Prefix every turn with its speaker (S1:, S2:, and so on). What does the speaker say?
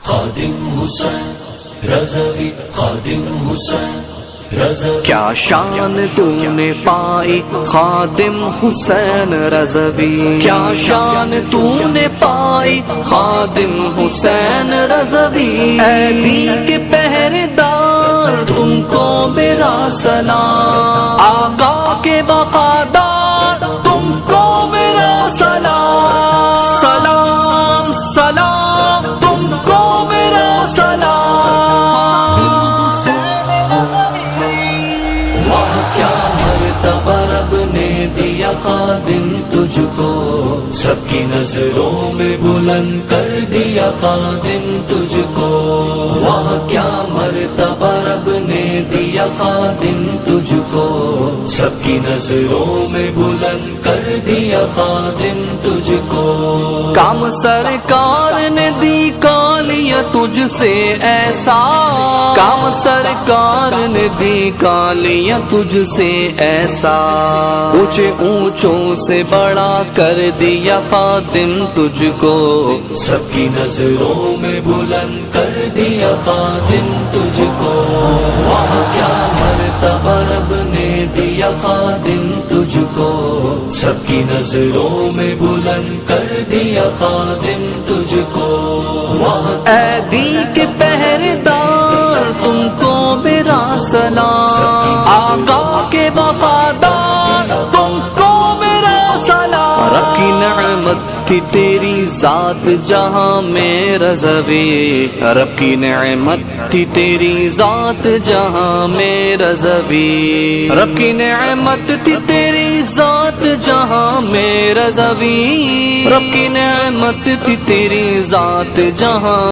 S1: خادم حسین رضوی، خادم حسین رضوی،
S2: کیا شان تو نے پائی خادم حسین رضوی، کیا شان تو نے پائی خادم حسین رضوی، اے دین کے پہرے دار تم کو میرا سلام، آقا کے وفادار تم کو میرا سلام، سلام سلام تم کو میرا سلام۔
S1: واہ کیا مرتبہ رب نے دیا خادم تجھ کو، سب کی نظروں میں بلند کر دیا خادم تجھ کو، واہ کیا مرتبہ رب نے دیا خادم تجھ کو، سب کی نظروں میں بلند کر دیا خادم تجھ کو۔
S2: کام سرکار نے دی کالیا تجھ سے ایسا، کام سرکار نے دی کالیا تجھ سے ایسا، اونچے اونچوں سے بڑا کر دیا خادم تجھ کو،
S1: سب کی نظروں میں بلند کر دیا خادم تجھ کو، واہ کیا مرتبہ رب نے دیا خادم تجھ کو، سب کی نظروں میں بلند کر دیا خادم تجھ کو، واہ
S2: اے دین کے پہرے دار تم کو میرا سلام، آقا کے وفادار تم کو میرا سلام۔ رب کی نعمت تھی تیری ذات جہاں میں رضوی، رب کی نعمت تھی تیری ذات جہاں میں رضوی، رب کی نعمت تھی تیری ذات جہاں میں رضوی، رب کی نعمت تھی تیری ذات جہاں